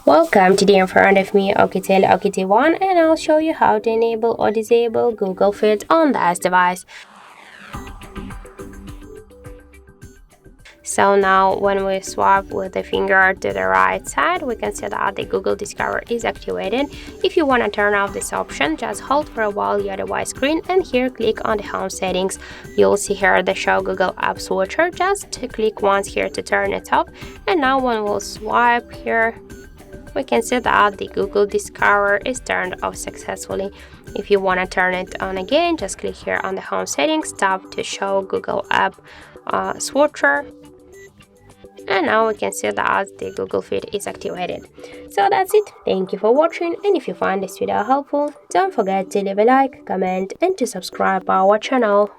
Welcome, today in front of me Oukitel OKT1 and I'll show you how to enable or disable Google Fit on this device. So now when we swipe with the finger to the right side, we can see that the Google Discover is activated. If you want to turn off this option, just hold for a while your device screen and here click on the home settings. You'll see here the show Google Apps Watcher. Just click once here to turn it off, and now when we'll swipe here, we can see that the Google Discover is turned off successfully. If you want to turn it on again, just click here on the home settings, tap to show Google App Swatcher, and now we can see that the Google Fit is activated. So that's it. Thank you for watching, and if you find this video helpful, don't forget to leave a like, comment, and to subscribe our channel.